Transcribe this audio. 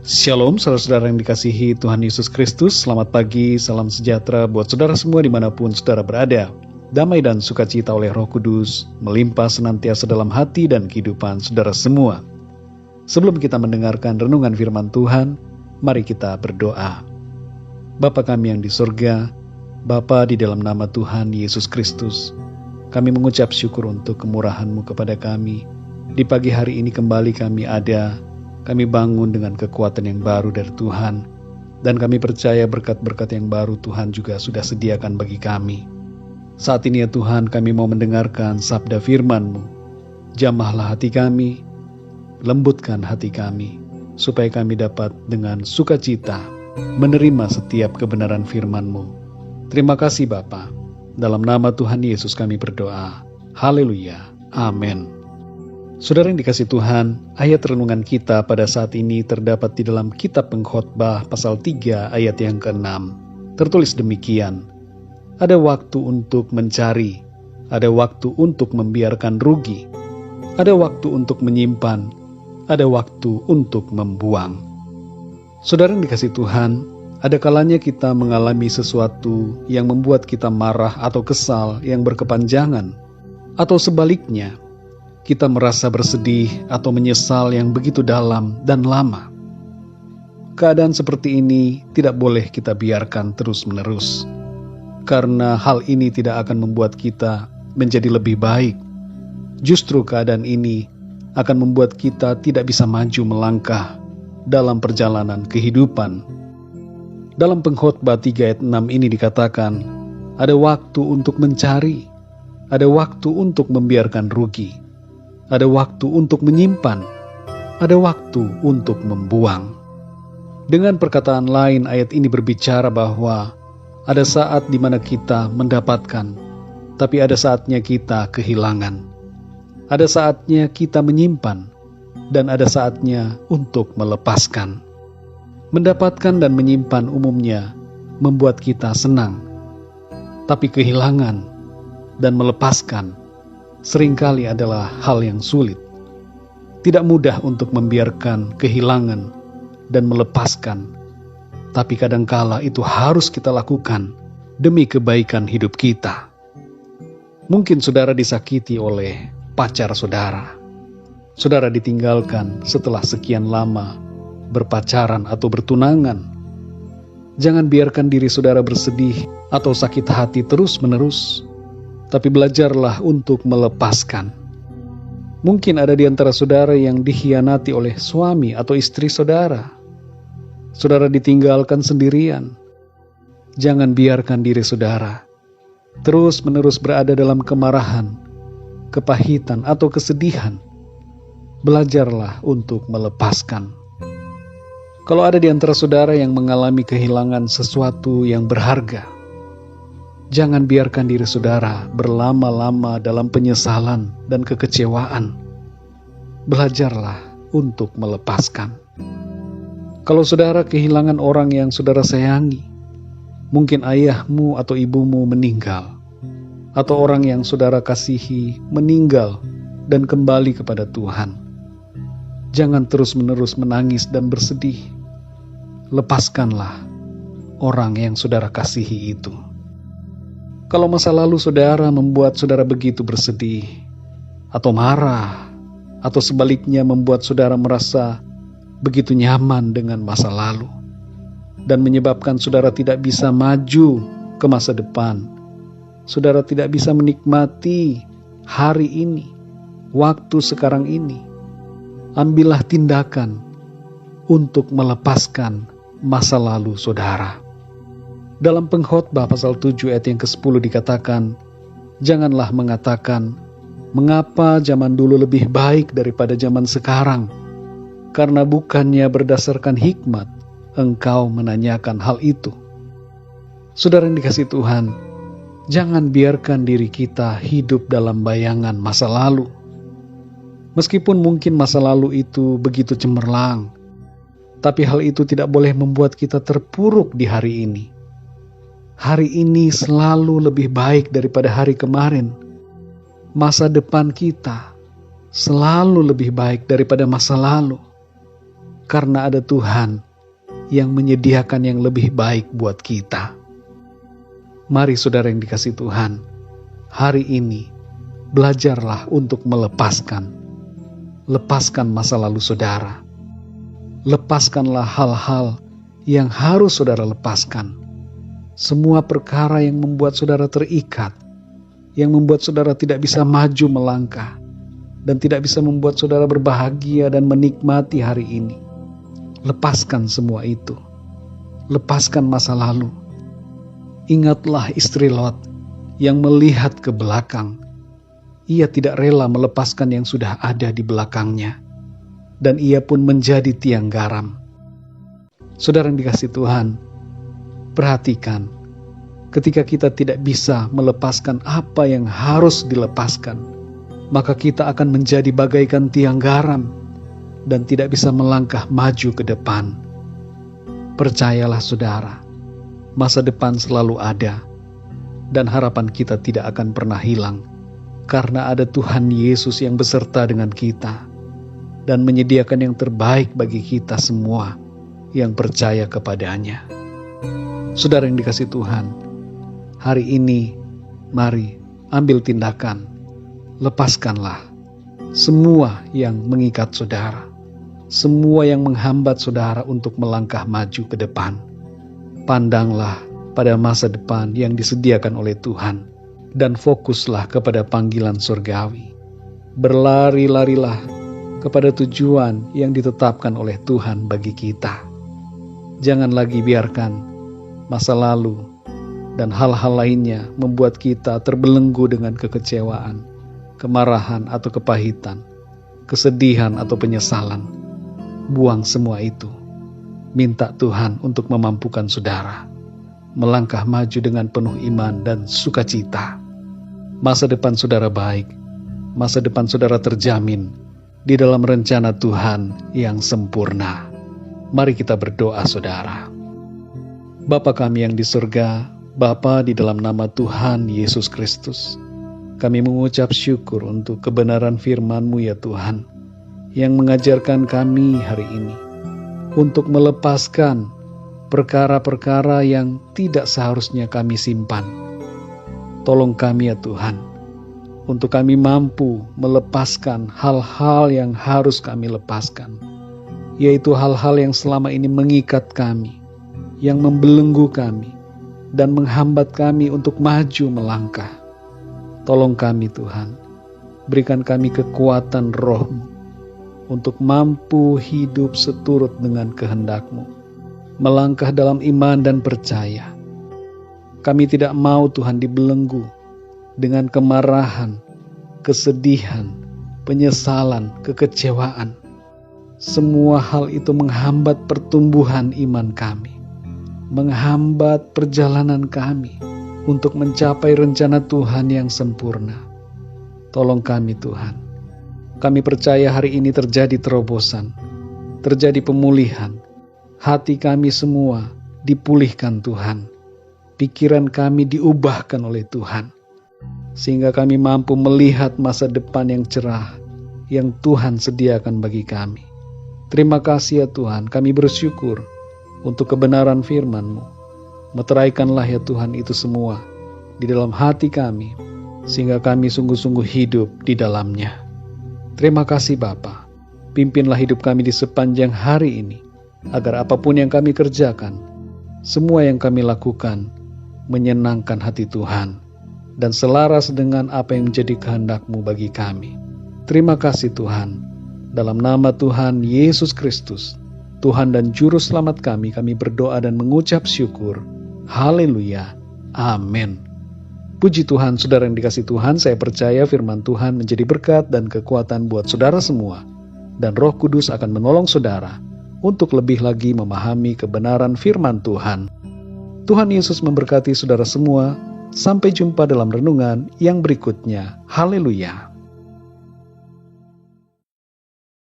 Shalom, saudara-saudara yang dikasihi Tuhan Yesus Kristus. Selamat pagi, salam sejahtera buat saudara semua dimanapun saudara berada. Damai dan sukacita oleh Roh Kudus melimpah senantiasa dalam hati dan kehidupan saudara semua. Sebelum kita mendengarkan renungan firman Tuhan, mari kita berdoa. Bapa kami yang di surga, Bapa di dalam nama Tuhan Yesus Kristus, kami mengucap syukur untuk kemurahan-Mu kepada kami. Di pagi hari ini kembali kami ada. Kami bangun dengan kekuatan yang baru dari Tuhan, dan kami percaya berkat-berkat yang baru Tuhan juga sudah sediakan bagi kami. Saat ini ya Tuhan, kami mau mendengarkan sabda firman-Mu. Jamahlah hati kami, lembutkan hati kami, supaya kami dapat dengan sukacita menerima setiap kebenaran firman-Mu. Terima kasih Bapa. Dalam nama Tuhan Yesus kami berdoa. Haleluya. Amin. Saudara yang dikasih Tuhan, ayat renungan kita pada saat ini terdapat di dalam kitab Pengkhotbah pasal 3 ayat yang ke-6. Tertulis demikian, ada waktu untuk mencari, ada waktu untuk membiarkan rugi, ada waktu untuk menyimpan, ada waktu untuk membuang. Saudara yang dikasih Tuhan, ada kalanya kita mengalami sesuatu yang membuat kita marah atau kesal yang berkepanjangan, atau sebaliknya, kita merasa bersedih atau menyesal yang begitu dalam dan lama. Keadaan seperti ini tidak boleh kita biarkan terus-menerus, karena hal ini tidak akan membuat kita menjadi lebih baik. Justru keadaan ini akan membuat kita tidak bisa maju melangkah dalam perjalanan kehidupan. Dalam Pengkhotbah 3 ayat 6 ini dikatakan, ada waktu untuk mencari, ada waktu untuk membiarkan rugi, ada waktu untuk menyimpan, ada waktu untuk membuang. Dengan perkataan lain, ayat ini berbicara bahwa ada saat di mana kita mendapatkan, tapi ada saatnya kita kehilangan. Ada saatnya kita menyimpan, dan ada saatnya untuk melepaskan. Mendapatkan dan menyimpan umumnya membuat kita senang, tapi kehilangan dan melepaskan seringkali adalah hal yang sulit. Tidak mudah untuk membiarkan kehilangan dan melepaskan, tapi kadangkala itu harus kita lakukan demi kebaikan hidup kita. Mungkin saudara disakiti oleh pacar saudara. Saudara ditinggalkan setelah sekian lama berpacaran atau bertunangan. Jangan biarkan diri saudara bersedih atau sakit hati terus-menerus, tapi belajarlah untuk melepaskan. Mungkin ada di antara saudara yang dikhianati oleh suami atau istri saudara. Saudara ditinggalkan sendirian. Jangan biarkan diri saudara terus-menerus berada dalam kemarahan, kepahitan, atau kesedihan. Belajarlah untuk melepaskan. Kalau ada di antara saudara yang mengalami kehilangan sesuatu yang berharga, jangan biarkan diri saudara berlama-lama dalam penyesalan dan kekecewaan. Belajarlah untuk melepaskan. Kalau saudara kehilangan orang yang saudara sayangi, mungkin ayahmu atau ibumu meninggal, atau orang yang saudara kasihi meninggal dan kembali kepada Tuhan. Jangan terus-menerus menangis dan bersedih. Lepaskanlah orang yang saudara kasihi itu. Kalau masa lalu saudara membuat saudara begitu bersedih, atau marah, atau sebaliknya membuat saudara merasa begitu nyaman dengan masa lalu, dan menyebabkan saudara tidak bisa maju ke masa depan, saudara tidak bisa menikmati hari ini, waktu sekarang ini, ambillah tindakan untuk melepaskan masa lalu saudara. Dalam Pengkhotbah pasal 7 ayat yang ke-10 dikatakan, janganlah mengatakan, mengapa zaman dulu lebih baik daripada zaman sekarang? Karena bukannya berdasarkan hikmat, engkau menanyakan hal itu. Saudara yang dikasih Tuhan, jangan biarkan diri kita hidup dalam bayangan masa lalu. Meskipun mungkin masa lalu itu begitu cemerlang, tapi hal itu tidak boleh membuat kita terpuruk di hari ini. Hari ini selalu lebih baik daripada hari kemarin. Masa depan kita selalu lebih baik daripada masa lalu. karena ada Tuhan yang menyediakan yang lebih baik buat kita. Mari saudara yang dikasihi Tuhan, hari ini belajarlah untuk melepaskan. Lepaskan masa lalu saudara. Lepaskanlah hal-hal yang harus saudara lepaskan. Semua perkara yang membuat saudara terikat, yang membuat saudara tidak bisa maju melangkah, dan tidak bisa membuat saudara berbahagia dan menikmati hari ini. Lepaskan semua itu. Lepaskan masa lalu. Ingatlah istri Lot yang melihat ke belakang. Ia tidak rela melepaskan yang sudah ada di belakangnya. Dan ia pun menjadi tiang garam. Saudara yang dikasihi Tuhan, perhatikan, ketika kita tidak bisa melepaskan apa yang harus dilepaskan, maka kita akan menjadi bagaikan tiang garam dan tidak bisa melangkah maju ke depan. Percayalah saudara, masa depan selalu ada, dan harapan kita tidak akan pernah hilang, karena ada Tuhan Yesus yang beserta dengan kita, dan menyediakan yang terbaik bagi kita semua yang percaya kepadanya. Saudara yang dikasihi Tuhan, hari ini mari ambil tindakan. Lepaskanlah semua yang mengikat saudara, semua yang menghambat saudara untuk melangkah maju ke depan. Pandanglah pada masa depan yang disediakan oleh Tuhan, dan fokuslah kepada panggilan surgawi. Berlari-larilah kepada tujuan yang ditetapkan oleh Tuhan bagi kita. Jangan lagi biarkan masa lalu dan hal-hal lainnya membuat kita terbelenggu dengan kekecewaan, kemarahan atau kepahitan, kesedihan atau penyesalan. Buang semua itu. Minta Tuhan untuk memampukan saudara melangkah maju dengan penuh iman dan sukacita. Masa depan saudara baik, masa depan saudara terjamin di dalam rencana Tuhan yang sempurna. Mari kita berdoa saudara. Bapa kami yang di surga, Bapa di dalam nama Tuhan Yesus Kristus, kami mengucap syukur untuk kebenaran firman-Mu ya Tuhan, yang mengajarkan kami hari ini untuk melepaskan perkara-perkara yang tidak seharusnya kami simpan. Tolong kami ya Tuhan, untuk kami mampu melepaskan hal-hal yang harus kami lepaskan, yaitu hal-hal yang selama ini mengikat kami, yang membelenggu kami, dan menghambat kami untuk maju melangkah. Tolong kami Tuhan, berikan kami kekuatan Roh-Mu untuk mampu hidup seturut dengan kehendak-Mu, melangkah dalam iman dan percaya. Kami tidak mau Tuhan dibelenggu dengan kemarahan, kesedihan, penyesalan, kekecewaan. Semua hal itu menghambat pertumbuhan iman kami, menghambat perjalanan kami untuk mencapai rencana Tuhan yang sempurna. Tolong kami Tuhan. Kami percaya hari ini terjadi terobosan, terjadi pemulihan. Hati kami semua dipulihkan Tuhan. Pikiran kami diubahkan oleh Tuhan, sehingga kami mampu melihat masa depan yang cerah yang Tuhan sediakan bagi kami. Terima kasih ya Tuhan, kami bersyukur untuk kebenaran firman-Mu. Meteraikanlah ya Tuhan itu semua di dalam hati kami, sehingga kami sungguh-sungguh hidup di dalamnya. Terima kasih Bapa, pimpinlah hidup kami di sepanjang hari ini, agar apapun yang kami kerjakan, semua yang kami lakukan, menyenangkan hati Tuhan, dan selaras dengan apa yang menjadi kehendak-Mu bagi kami. Terima kasih Tuhan, dalam nama Tuhan Yesus Kristus, Tuhan dan Juru Selamat kami berdoa dan mengucap syukur. Haleluya. Amin. Puji Tuhan, saudara yang dikasihi Tuhan, saya percaya firman Tuhan menjadi berkat dan kekuatan buat saudara semua, dan Roh Kudus akan menolong saudara untuk lebih lagi memahami kebenaran firman Tuhan. Tuhan Yesus memberkati saudara semua. Sampai jumpa dalam renungan yang berikutnya. Haleluya.